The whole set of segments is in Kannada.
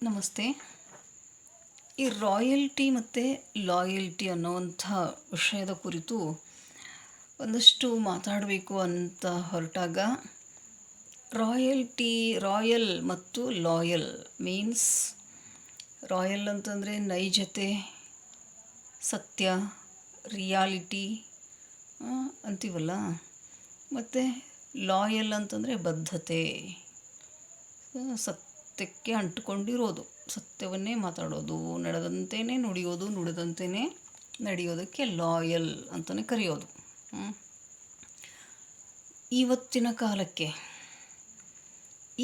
ನಮಸ್ತೆ. ಈ ರಾಯಲ್ಟಿ ಮತ್ತು ಲಾಯಲ್ಟಿ ಅನ್ನೋವಂಥ ವಿಷಯದ ಕುರಿತು ಒಂದಷ್ಟು ಮಾತಾಡಬೇಕು ಅಂತ ಹೊರಟಾಗ, ರಾಯಲ್ ಮತ್ತು ಲಾಯಲ್ ಮೀನ್ಸ್, ರಾಯಲ್ ಅಂತಂದರೆ ನೈಜತೆ, ಸತ್ಯ, ರಿಯಾಲಿಟಿ ಅಂತೀವಲ್ಲ. ಮತ್ತು ಲಾಯಲ್ ಅಂತಂದರೆ ಬದ್ಧತೆ, ಸತ್ಯಕ್ಕೆ ಅಂಟುಕೊಂಡಿರೋದು, ಸತ್ಯವನ್ನೇ ಮಾತಾಡೋದು, ನಡೆದಂತೆಯೇ ನುಡಿಯೋದು, ನುಡಿದಂತೆಯೇ ನಡೆಯೋದಕ್ಕೆ ಲಾಯಲ್ ಅಂತಲೇ ಕರೆಯೋದು. ಇವತ್ತಿನ ಕಾಲಕ್ಕೆ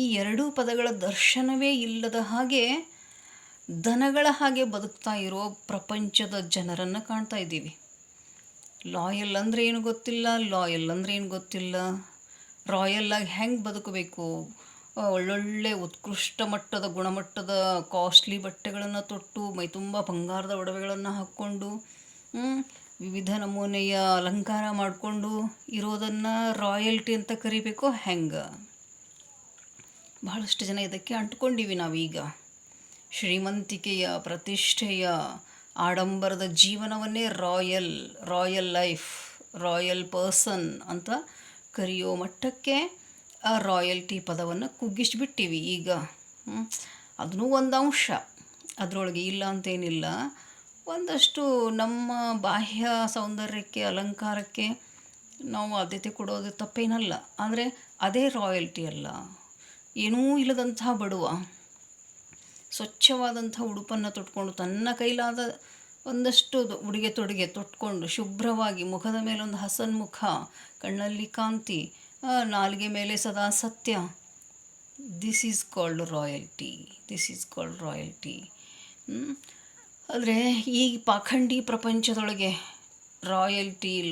ಈ ಎರಡೂ ಪದಗಳ ದರ್ಶನವೇ ಇಲ್ಲದ ಹಾಗೆ ದನಗಳ ಹಾಗೆ ಬದುಕ್ತಾ ಇರೋ ಪ್ರಪಂಚದ ಜನರನ್ನು ಕಾಣ್ತಾ ಇದ್ದೀವಿ. ಲಾಯಲ್ ಅಂದರೆ ಏನು ಗೊತ್ತಿಲ್ಲ, ಲಾಯಲ್ ಅಂದರೆ ಏನು ಗೊತ್ತಿಲ್ಲ, ರಾಯಲ್ಲಾಗಿ ಹೆಂಗೆ ಬದುಕಬೇಕು, ಒಳ್ಳೊಳ್ಳೆ ಉತ್ಕೃಷ್ಟ ಮಟ್ಟದ ಗುಣಮಟ್ಟದ ಕಾಸ್ಟ್ಲಿ ಬಟ್ಟೆಗಳನ್ನು ತೊಟ್ಟು ಮೈತುಂಬ ಬಂಗಾರದ ಒಡವೆಗಳನ್ನು ಹಾಕ್ಕೊಂಡು ವಿವಿಧ ನಮೂನೆಯ ಅಲಂಕಾರ ಮಾಡಿಕೊಂಡು ಇರೋದನ್ನು ರಾಯಲ್ಟಿ ಅಂತ ಕರಿಬೇಕು. ಹೆಂಗೆ ಬಹಳಷ್ಟು ಜನ ಇದಕ್ಕೆ ಅಂಟ್ಕೊಂಡಿವಿ ನಾವೀಗ. ಶ್ರೀಮಂತಿಕೆಯ, ಪ್ರತಿಷ್ಠೆಯ, ಆಡಂಬರದ ಜೀವನವನ್ನೇ ರಾಯಲ್ ಲೈಫ್, ರಾಯಲ್ ಪರ್ಸನ್ ಅಂತ ಕರೆಯೋ ಮಟ್ಟಕ್ಕೆ ಆ ರಾಯಲ್ಟಿ ಪದವನ್ನು ಕುಗ್ಗಿಸ್ಬಿಟ್ಟಿವಿ ಈಗ. ಅದನ್ನೂ ಒಂದು ಅಂಶ, ಅದರೊಳಗೆ ಇಲ್ಲ ಅಂತೇನಿಲ್ಲ. ಒಂದಷ್ಟು ನಮ್ಮ ಬಾಹ್ಯ ಸೌಂದರ್ಯಕ್ಕೆ, ಅಲಂಕಾರಕ್ಕೆ ನಾವು ಆದ್ಯತೆ ಕೊಡೋದು ತಪ್ಪೇನಲ್ಲ. ಆದರೆ ಅದೇ ರಾಯಲ್ಟಿ ಅಲ್ಲ. ಏನೂ ಇಲ್ಲದಂತಹ ಬಡವ ಸ್ವಚ್ಛವಾದಂಥ ಉಡುಪನ್ನು ತೊಟ್ಕೊಂಡು, ತನ್ನ ಕೈಲಾದ ಒಂದಷ್ಟು ಉಡುಗೆ ತೊಡುಗೆ ತೊಟ್ಕೊಂಡು, ಶುಭ್ರವಾಗಿ ಮುಖದ ಮೇಲೊಂದು ಹಸನ್ಮುಖ, ಕಣ್ಣಲ್ಲಿ ಕಾಂತಿ, ನಾಲಿಗೆ ಮೇಲೆ ಸದಾ ಸತ್ಯ, ದಿಸ್ ಈಸ್ ಕಾಲ್ಡ್ ರಾಯಲ್ಟಿ. ಆದರೆ ಈ ಪಾಖಂಡಿ ಪ್ರಪಂಚದೊಳಗೆ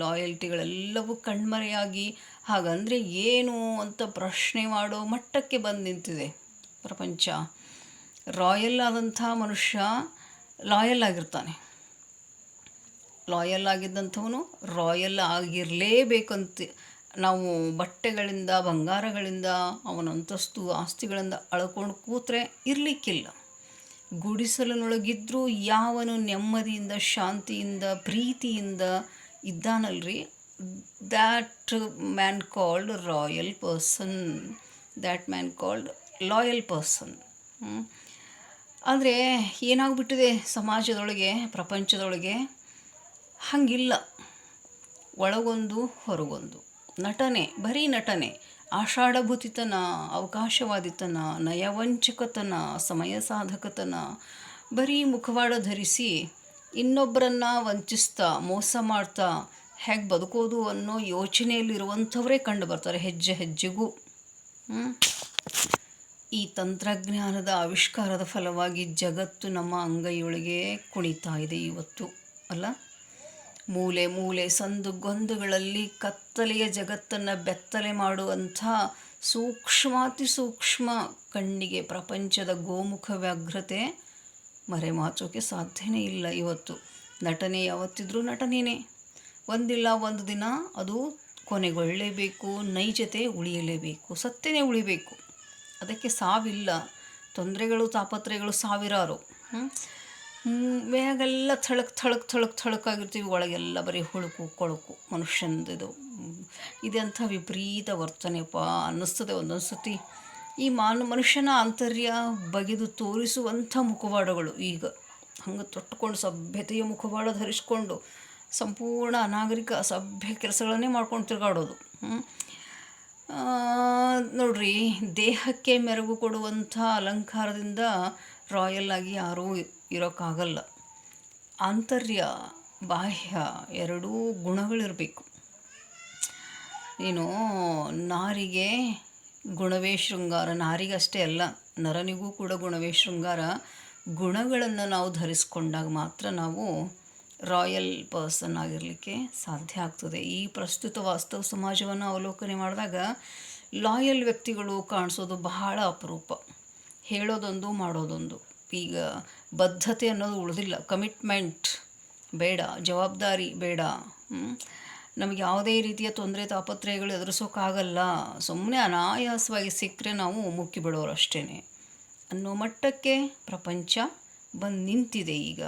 ಲಾಯಲ್ಟಿಗಳೆಲ್ಲವೂ ಕಣ್ಮರೆಯಾಗಿ, ಹಾಗಂದರೆ ಏನು ಅಂತ ಪ್ರಶ್ನೆ ಮಾಡೋ ಮಟ್ಟಕ್ಕೆ ಬಂದು ನಿಂತಿದೆ ಪ್ರಪಂಚ. ರಾಯಲ್ ಆದಂಥ ಮನುಷ್ಯ ಲಾಯಲ್ ಆಗಿರ್ತಾನೆ. ಲಾಯಲ್ ಆಗಿದ್ದಂಥವನು ರಾಯಲ್ ಆಗಿರಲೇಬೇಕಂತ ನಾವು ಬಟ್ಟೆಗಳಿಂದ, ಬಂಗಾರಗಳಿಂದ, ಅವನ ಅಂತಸ್ತು ಆಸ್ತಿಗಳಿಂದ ಅಳ್ಕೊಂಡು ಕೂತ್ರೆ ಇರಲಿಕ್ಕಿಲ್ಲ. ಗುಡಿಸಲಿನೊಳಗಿದ್ರೂ ಯಾವನು ನೆಮ್ಮದಿಯಿಂದ, ಶಾಂತಿಯಿಂದ, ಪ್ರೀತಿಯಿಂದ ಇದ್ದಾನಲ್ರಿ, that man called royal person, that man called loyal person. ಆದರೆ ಏನಾಗ್ಬಿಟ್ಟಿದೆ ಸಮಾಜದೊಳಗೆ, ಪ್ರಪಂಚದೊಳಗೆ ಹಾಗಿಲ್ಲ. ಒಳಗೊಂದು ಹೊರಗೊಂದು ನಟನೆ, ಬರೀ ನಟನೆ, ಆಷಾಢಭೂತಿತನ, ಅವಕಾಶವಾದಿತನ, ನಯವಂಚಕತನ, ಸಮಯ ಸಾಧಕತನ, ಬರೀ ಮುಖವಾಡ ಧರಿಸಿ ಇನ್ನೊಬ್ಬರನ್ನು ವಂಚಿಸ್ತಾ, ಮೋಸ ಮಾಡ್ತಾ ಹೇಗೆ ಬದುಕೋದು ಅನ್ನೋ ಯೋಚನೆಯಲ್ಲಿರುವಂಥವರೇ ಕಂಡು ಬರ್ತಾರೆ ಹೆಜ್ಜೆ ಹೆಜ್ಜೆಗೂ. ಈ ತಂತ್ರಜ್ಞಾನದ ಆವಿಷ್ಕಾರದ ಫಲವಾಗಿ ಜಗತ್ತು ನಮ್ಮ ಅಂಗೈಯೊಳಗೆ ಕುಣಿತಾ ಇದೆ ಇವತ್ತು ಅಲ್ಲ. ಮೂಲೆ ಮೂಲೆ ಸಂದುಗೊಂದುಗಳಲ್ಲಿ ಕತ್ತಲೆಯ ಜಗತ್ತನ್ನು ಬೆತ್ತಲೆ ಮಾಡುವಂಥ ಸೂಕ್ಷ್ಮಾತಿ ಸೂಕ್ಷ್ಮ ಕಣ್ಣಿಗೆ ಪ್ರಪಂಚದ ಗೋಮುಖ ವ್ಯಾಘ್ರತೆ ಮರೆಮಾಚೋಕೆ ಸಾಧ್ಯನೇ ಇಲ್ಲ. ಇವತ್ತು ನಟನೆ ಯಾವತ್ತಿದ್ರೂ ನಟನೆಯೇ. ಒಂದಿಲ್ಲ ಒಂದು ದಿನ ಅದು ಕೊನೆಗೊಳ್ಳಲೇಬೇಕು, ನೈಜತೆ ಉಳಿಯಲೇಬೇಕು, ಸತ್ಯನೇ ಉಳಿಬೇಕು. ಅದಕ್ಕೆ ಸಾವಿಲ್ಲ. ತೊಂದರೆಗಳು, ತಾಪತ್ರಯಗಳು ಸಾವಿರಾರು. ಮೇಗೆಲ್ಲ ಥಳಕ್ ಒಳಗೆಲ್ಲ ಬರೀ ಹುಳುಕು ಕೊಳಕು ಮನುಷ್ಯನದು. ಇದೆಂಥ ವಿಪರೀತ ವರ್ತನೆಪ್ಪ ಅನ್ನಿಸ್ತದೆ ಒಂದೊಂದು ಸತಿ. ಈ ಮನುಷ್ಯನ ಆಂತರ್ಯ ಬಗೆದು ತೋರಿಸುವಂಥ ಮುಖವಾಡಗಳು ಈಗ ಹಂಗೆ ತೊಟ್ಟುಕೊಂಡು, ಸಭ್ಯತೆಯ ಮುಖವಾಡ ಧರಿಸ್ಕೊಂಡು ಸಂಪೂರ್ಣ ಅನಾಗರಿಕ ಅಸಭ್ಯ ಕೆಲಸಗಳನ್ನೇ ಮಾಡ್ಕೊಂಡು ತಿರುಗಾಡೋದು. ನೋಡ್ರಿ, ದೇಹಕ್ಕೆ ಮೆರುಗು ಕೊಡುವಂಥ ಅಲಂಕಾರದಿಂದ ರಾಯಲ್ ಆಗಿ ಯಾರೂ ಇರೋಕ್ಕಾಗಲ್ಲ. ಆಂತರ್ಯ, ಬಾಹ್ಯ ಎರಡೂ ಗುಣಗಳಿರಬೇಕು. ನಾರಿಗೆ ಗುಣವೇ ಶೃಂಗಾರ, ನಾರಿಗಷ್ಟೇ ಅಲ್ಲ, ನರನಿಗೂ ಕೂಡ ಗುಣವೇ ಶೃಂಗಾರ. ಗುಣಗಳನ್ನು ನಾವು ಧರಿಸ್ಕೊಂಡಾಗ ಮಾತ್ರ ನಾವು ರಾಯಲ್ ಪರ್ಸನ್ ಆಗಿರಲಿಕ್ಕೆ ಸಾಧ್ಯ ಆಗ್ತದೆ. ಈ ಪ್ರಸ್ತುತ ವಾಸ್ತವ ಸಮಾಜವನ್ನು ಅವಲೋಕನೆ ಮಾಡಿದಾಗ ಲಾಯಲ್ ವ್ಯಕ್ತಿಗಳು ಕಾಣಿಸೋದು ಬಹಳ ಅಪರೂಪ. ಹೇಳೋದೊಂದು, ಮಾಡೋದೊಂದು. ಈಗ ಬದ್ಧತೆ ಅನ್ನೋದು ಉಳಿದಿಲ್ಲ. ಕಮಿಟ್ಮೆಂಟ್ ಬೇಡ, ಜವಾಬ್ದಾರಿ ಬೇಡ. ನಮಗೆ ಯಾವುದೇ ರೀತಿಯ ತೊಂದರೆ ತಾಪತ್ರಯಗಳು ಎದುರಿಸೋಕ್ಕಾಗಲ್ಲ. ಸುಮ್ಮನೆ ಅನಾಯಾಸವಾಗಿ ಸಿಕ್ಕರೆ ನಾವು ಮುಕ್ಕಿಬಿಡೋರು ಅಷ್ಟೇ. ಅನ್ನೋ ಮಟ್ಟಕ್ಕೆ ಪ್ರಪಂಚ ಬಂದು ನಿಂತಿದೆ ಈಗ.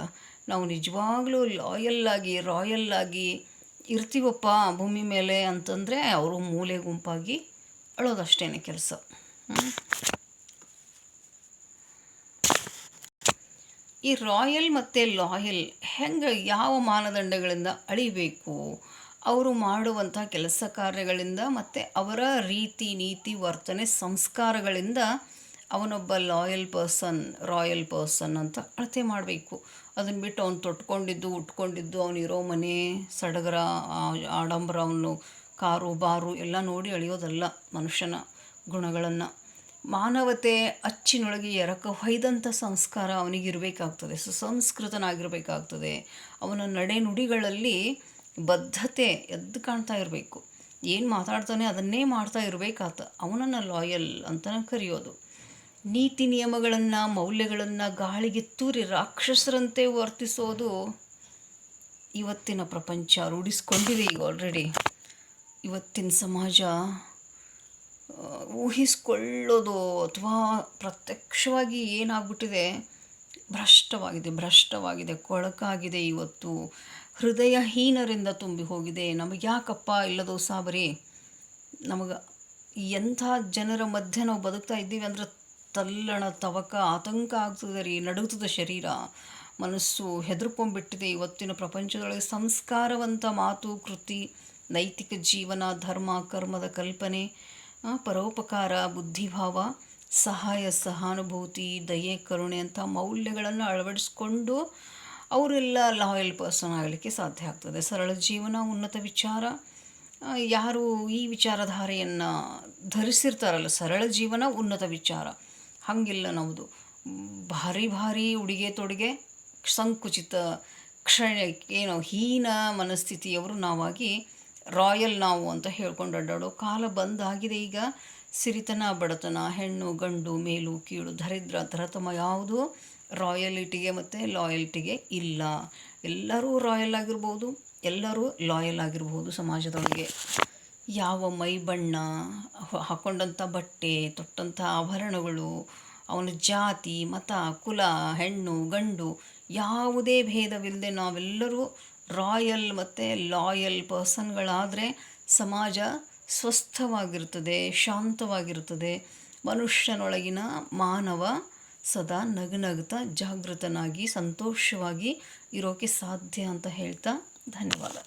ನಾವು ನಿಜವಾಗ್ಲೂ ರಾಯಲ್ಲಾಗಿ ಇರ್ತೀವಪ್ಪ ಭೂಮಿ ಮೇಲೆ ಅಂತಂದರೆ ಅವರು ಮೂಲೆ ಗುಂಪಾಗಿ ಅಳೋದಷ್ಟೇ ಕೆಲಸ. ಈ ರಾಯಲ್ ಮತ್ತು ಲಾಯಲ್ ಹೆಂಗೆ, ಯಾವ ಮಾನದಂಡಗಳಿಂದ ಅಳಿಬೇಕು, ಅವರು ಮಾಡುವಂಥ ಕೆಲಸ ಕಾರ್ಯಗಳಿಂದ ಮತ್ತು ಅವರ ರೀತಿ ನೀತಿ ವರ್ತನೆ ಸಂಸ್ಕಾರಗಳಿಂದ ಅವನೊಬ್ಬ ರಾಯಲ್ ಪರ್ಸನ್ ಅಂತ ಅಳತೆ ಮಾಡಬೇಕು. ಅದನ್ನು ಬಿಟ್ಟು ಅವನು ತೊಟ್ಕೊಂಡಿದ್ದು ಉಟ್ಕೊಂಡಿದ್ದು ಅವನಿರೋ ಮನೆ ಸಡಗರ ಆಡಂಬರ, ಅವನು ಕಾರು ಬಾರು ಎಲ್ಲ ನೋಡಿ ಅಳಿಯೋದಲ್ಲ ಮನುಷ್ಯನ ಗುಣಗಳನ್ನು. ಮಾನವತೆ ಅಚ್ಚಿನೊಳಗೆ ಎರಕ ಹೊಯ್ದಂಥ ಸಂಸ್ಕಾರ ಅವನಿಗಿರಬೇಕಾಗ್ತದೆ, ಸುಸಂಸ್ಕೃತನಾಗಿರಬೇಕಾಗ್ತದೆ. ಅವನ ನಡೆನುಡಿಗಳಲ್ಲಿ ಬದ್ಧತೆ ಎದ್ದು ಕಾಣ್ತಾ ಇರಬೇಕು. ಏನು ಮಾತಾಡ್ತಾನೆ ಅದನ್ನೇ ಮಾಡ್ತಾ ಇರಬೇಕಾತ. ಅವನನ್ನು ಲಾಯಲ್ ಅಂತಲೇ ಕರೆಯೋದು. ನೀತಿ ನಿಯಮಗಳನ್ನು ಮೌಲ್ಯಗಳನ್ನು ಗಾಳಿಗೆ ತೂರಿ ರಾಕ್ಷಸರಂತೆ ವರ್ತಿಸೋದು ಇವತ್ತಿನ ಪ್ರಪಂಚ ರೂಢಿಸ್ಕೊಂಡಿದೆ ಈಗ ಆಲ್ರೆಡಿ. ಇವತ್ತಿನ ಸಮಾಜ ಊಹಿಸ್ಕೊಳ್ಳೋದು ಅಥವಾ ಪ್ರತ್ಯಕ್ಷವಾಗಿ ಏನಾಗ್ಬಿಟ್ಟಿದೆ, ಭ್ರಷ್ಟವಾಗಿದೆ, ಕೊಳಕಾಗಿದೆ. ಇವತ್ತು ಹೃದಯಹೀನರಿಂದ ತುಂಬಿ ಹೋಗಿದೆ. ನಮಗೆ ಯಾಕಪ್ಪ ಇಲ್ಲದೋ ಸಾಬರಿ, ನಮಗೆ ಎಂಥ ಜನರ ಮಧ್ಯೆ ನಾವು ಬದುಕ್ತಾ ಇದ್ದೀವಿ ಅಂದ್ರೆ ತಲ್ಲಣ ತವಕ ಆತಂಕ ಆಗ್ತದೆ ರೀ, ನಡುಗ್ತದೆ ಶರೀರ, ಮನಸ್ಸು ಹೆದರ್ಕೊಂಡ್ಬಿಟ್ಟಿದೆ. ಇವತ್ತಿನ ಪ್ರಪಂಚದೊಳಗೆ ಸಂಸ್ಕಾರವಂತ ಮಾತು, ಕೃತಿ, ನೈತಿಕ ಜೀವನ, ಧರ್ಮ, ಕರ್ಮದ ಕಲ್ಪನೆ, ಪರೋಪಕಾರ, ಬುದ್ಧಿಭಾವ, ಸಹಾಯ, ಸಹಾನುಭೂತಿ, ದಯೆ, ಕರುಣೆ ಅಂತ ಮೌಲ್ಯಗಳನ್ನು ಅಳವಡಿಸ್ಕೊಂಡು ಅವರೆಲ್ಲ ಲಾಯಲ್ ಪರ್ಸನ್ ಆಗಲಿಕ್ಕೆ ಸಾಧ್ಯ ಆಗ್ತದೆ. ಸರಳ ಜೀವನ, ಉನ್ನತ ವಿಚಾರ, ಯಾರು ಈ ವಿಚಾರಧಾರೆಯನ್ನು ಧರಿಸಿರ್ತಾರಲ್ಲ, ಸರಳ ಜೀವನ ಉನ್ನತ ವಿಚಾರ, ಹಾಗಿಲ್ಲ ನಮ್ಮದು. ಭಾರಿ ಉಡುಗೆ ತೊಡುಗೆ, ಸಂಕುಚಿತ ಹೀನ ಮನಸ್ಥಿತಿಯವರು ನಾವಾಗಿ ರಾಯಲ್ ನಾವು ಅಂತ ಹೇಳ್ಕೊಂಡು ಅಡ್ಡಾಡೋ ಕಾಲ ಬಂದಾಗಿದೆ ಈಗ. ಸಿರಿತನ, ಬಡತನ, ಹೆಣ್ಣು ಗಂಡು, ಮೇಲು ಕೀಳು, ದರಿದ್ರ ತರತಮ ಯಾವುದೂ ರಾಯಲಿಟಿಗೆ ಮತ್ತು ಲಾಯಲ್ಟಿಗೆ ಇಲ್ಲ. ಎಲ್ಲರೂ ರಾಯಲ್ ಆಗಿರ್ಬೋದು, ಎಲ್ಲರೂ ಲಾಯಲ್ ಆಗಿರ್ಬೋದು ಸಮಾಜದೊಳಗೆ. ಯಾವ ಮೈ ಬಣ್ಣ, ಹಾಕ್ಕೊಂಡಂಥ ಬಟ್ಟೆ, ತೊಟ್ಟಂಥ ಆಭರಣಗಳು, ಅವನ ಜಾತಿ, ಮತ, ಕುಲ, ಹೆಣ್ಣು ಗಂಡು ಯಾವುದೇ ಭೇದವಿಲ್ಲದೆ ನಾವೆಲ್ಲರೂ ರಾಯಲ್ ಮತ್ತು ಲಾಯಲ್ ಪರ್ಸನ್ಗಳಾದರೆ ಸಮಾಜ ಸ್ವಸ್ಥವಾಗಿರ್ತದೆ, ಶಾಂತವಾಗಿರ್ತದೆ. ಮನುಷ್ಯನೊಳಗಿನ ಮಾನವ ಸದಾ ನಗುತ್ತಾ ಜಾಗೃತನಾಗಿ ಸಂತೋಷವಾಗಿ ಇರೋಕ್ಕೆ ಸಾಧ್ಯ ಅಂತ ಹೇಳ್ತಾ ಧನ್ಯವಾದ.